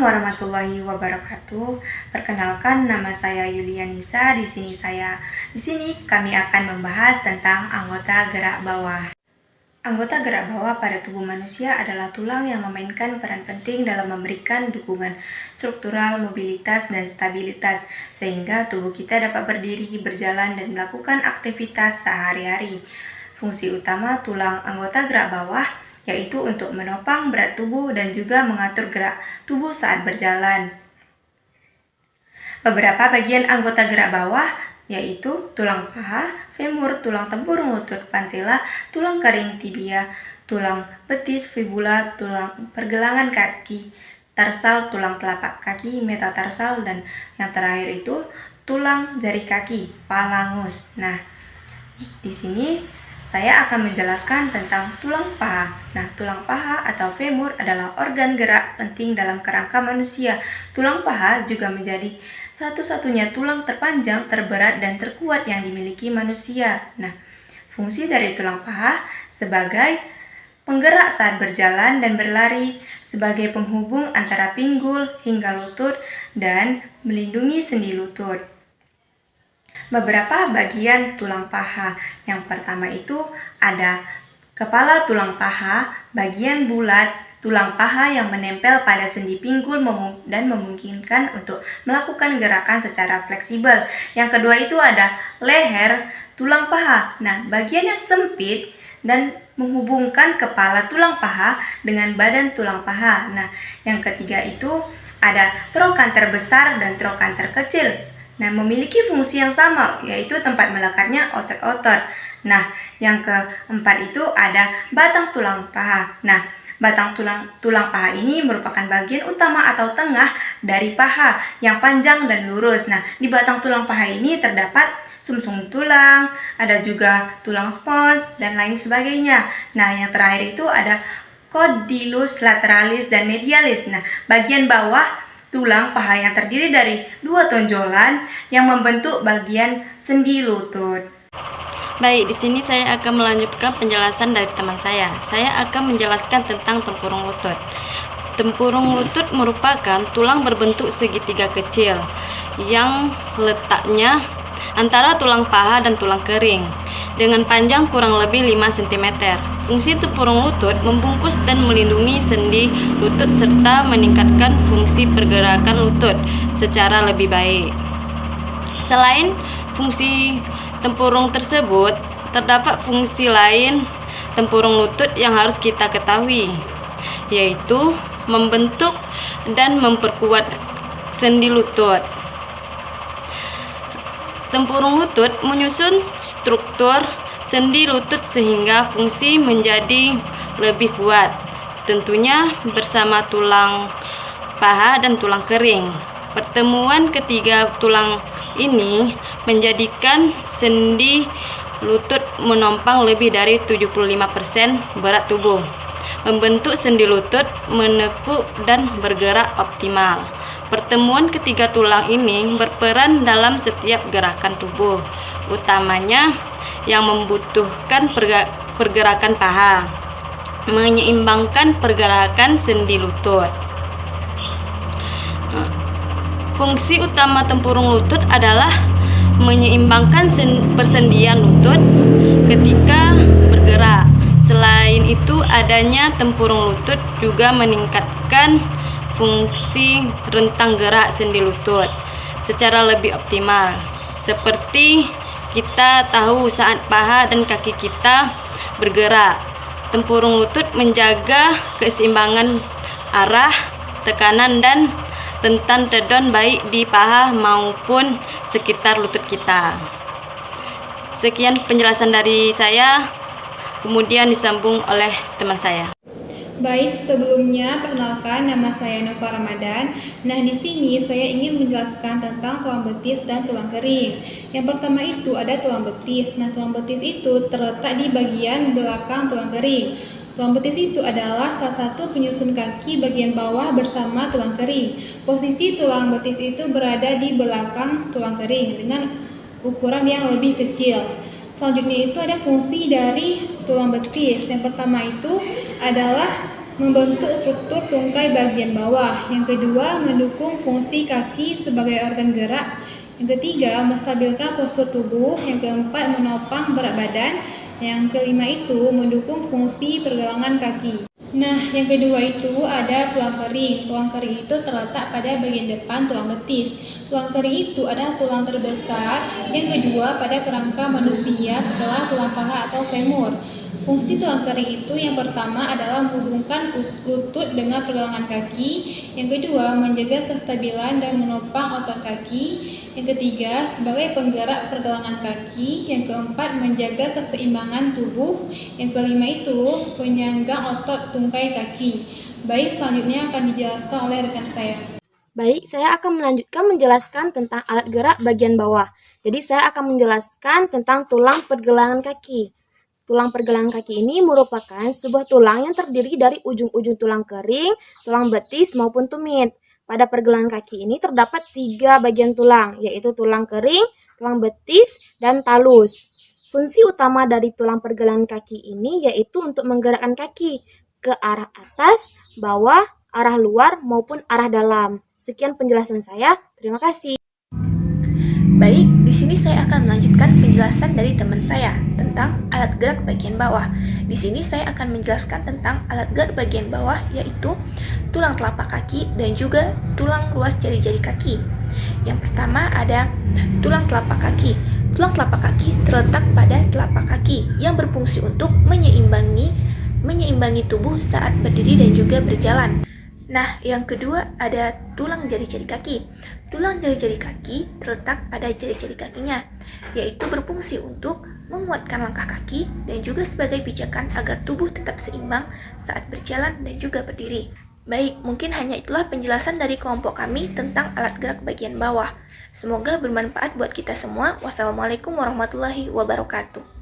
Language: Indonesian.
warahmatullahi wabarakatuh. Perkenalkan, nama saya Yulianisa. Di sini kami akan membahas tentang anggota gerak bawah. Anggota gerak bawah pada tubuh manusia adalah tulang yang memainkan peran penting dalam memberikan dukungan struktural, mobilitas, dan stabilitas, sehingga tubuh kita dapat berdiri, berjalan, dan melakukan aktivitas sehari-hari. Fungsi utama tulang anggota gerak bawah yaitu untuk menopang berat tubuh dan juga mengatur gerak tubuh saat berjalan. Beberapa bagian anggota gerak bawah yaitu tulang paha, femur, tulang tempurung lutut, patella, tulang kering tibia, tulang betis, fibula, tulang pergelangan kaki, tarsal, tulang telapak kaki, metatarsal, dan yang terakhir itu tulang jari kaki, falangus. Nah, di sini saya akan menjelaskan tentang tulang paha. Nah, tulang paha atau femur adalah organ gerak penting dalam kerangka manusia. Tulang paha juga menjadi satu-satunya tulang terpanjang, terberat, dan terkuat yang dimiliki manusia. Nah, fungsi dari tulang paha sebagai penggerak saat berjalan dan berlari, sebagai penghubung antara pinggul hingga lutut, dan melindungi sendi lutut. Beberapa bagian tulang paha. Yang pertama itu ada kepala tulang paha, bagian bulat tulang paha yang menempel pada sendi pinggul dan memungkinkan untuk melakukan gerakan secara fleksibel. Yang kedua itu ada leher tulang paha. Nah, bagian yang sempit dan menghubungkan kepala tulang paha dengan badan tulang paha. Nah, yang ketiga itu ada trokanter besar dan trokanter kecil. Nah, memiliki fungsi yang sama, yaitu tempat melekatnya otot-otot. Nah, yang keempat itu ada batang tulang paha. Nah, batang tulang paha ini merupakan bagian utama atau tengah dari paha yang panjang dan lurus. Nah, di batang tulang paha ini terdapat sumsum tulang, ada juga tulang spons, dan lain sebagainya. Nah, yang terakhir itu ada condylus lateralis dan medialis. Nah, bagian bawah tulang paha yang terdiri dari dua tonjolan yang membentuk bagian sendi lutut. Baik, di sini saya akan melanjutkan penjelasan dari teman saya. Saya akan menjelaskan tentang tempurung lutut. Tempurung lutut merupakan tulang berbentuk segitiga kecil yang letaknya antara tulang paha dan tulang kering dengan panjang kurang lebih 5 cm. Fungsi tempurung lutut membungkus dan melindungi sendi lutut serta meningkatkan fungsi pergerakan lutut secara lebih baik. Selain fungsi tempurung tersebut, terdapat fungsi lain tempurung lutut yang harus kita ketahui, yaitu membentuk dan memperkuat sendi lutut. Tempurung lutut menyusun struktur sendi lutut sehingga fungsi menjadi lebih kuat, tentunya bersama tulang paha dan tulang kering. Pertemuan ketiga tulang ini menjadikan sendi lutut menopang lebih dari 75% berat tubuh, membentuk sendi lutut menekuk dan bergerak optimal. Pertemuan ketiga tulang ini berperan dalam setiap gerakan tubuh, utamanya yang membutuhkan pergerakan paha, menyeimbangkan pergerakan sendi lutut. Fungsi utama tempurung lutut adalah menyeimbangkan persendian lutut ketika bergerak. Selain itu, adanya tempurung lutut juga meningkatkan fungsi rentang gerak sendi lutut secara lebih optimal. Seperti kita tahu saat paha dan kaki kita bergerak, tempurung lutut menjaga keseimbangan arah, tekanan, dan rentan tendon baik di paha maupun sekitar lutut kita. Sekian penjelasan dari saya, kemudian disambung oleh teman saya. Baik, sebelumnya perkenalkan, nama saya Nova Ramadan. Nah, di sini saya ingin menjelaskan tentang tulang betis dan tulang kering. Yang pertama itu ada tulang betis. Nah, tulang betis itu terletak di bagian belakang tulang kering. Tulang betis itu adalah salah satu penyusun kaki bagian bawah bersama tulang kering. Posisi tulang betis itu berada di belakang tulang kering dengan ukuran yang lebih kecil. Selanjutnya itu ada fungsi dari tulang betis. Yang pertama itu adalah membentuk struktur tungkai bagian bawah. Yang kedua, mendukung fungsi kaki sebagai organ gerak. Yang ketiga, menstabilkan postur tubuh. Yang keempat, menopang berat badan. Yang kelima itu mendukung fungsi pergelangan kaki. Nah, yang kedua itu ada tulang kering. Tulang kering itu terletak pada bagian depan tulang betis. Tulang kering itu adalah tulang terbesar yang kedua pada kerangka manusia setelah tulang paha atau femur. Fungsi tulang kering itu yang pertama adalah menghubungkan lutut dengan pergelangan kaki. Yang kedua, menjaga kestabilan dan menopang otot kaki. Yang ketiga, sebagai penggerak pergelangan kaki. Yang keempat, menjaga keseimbangan tubuh. Yang kelima itu, penyangga otot tungkai kaki. Baik, selanjutnya akan dijelaskan oleh rekan saya. Baik, saya akan melanjutkan menjelaskan tentang alat gerak bagian bawah. Jadi saya akan menjelaskan tentang tulang pergelangan kaki. Tulang pergelangan kaki ini merupakan sebuah tulang yang terdiri dari ujung-ujung tulang kering, tulang betis maupun tumit. Pada pergelangan kaki ini terdapat 3 bagian tulang, yaitu tulang kering, tulang betis, dan talus. Fungsi utama dari tulang pergelangan kaki ini yaitu untuk menggerakkan kaki ke arah atas, bawah, arah luar, maupun arah dalam. Sekian penjelasan saya. Terima kasih. Baik, di sini saya akan melanjutkan penjelasan dari teman saya tentang alat gerak bagian bawah. Di sini saya akan menjelaskan tentang alat gerak bagian bawah, yaitu tulang telapak kaki dan juga tulang ruas jari-jari kaki. Yang pertama ada tulang telapak kaki. Tulang telapak kaki terletak pada telapak kaki yang berfungsi untuk menyeimbangi tubuh saat berdiri dan juga berjalan. Nah, yang kedua ada tulang jari-jari kaki. Tulang jari-jari kaki terletak pada jari-jari kakinya, yaitu berfungsi untuk menguatkan langkah kaki dan juga sebagai pijakan agar tubuh tetap seimbang saat berjalan dan juga berdiri. Baik, mungkin hanya itulah penjelasan dari kelompok kami tentang alat gerak bagian bawah. Semoga bermanfaat buat kita semua. Wassalamualaikum warahmatullahi wabarakatuh.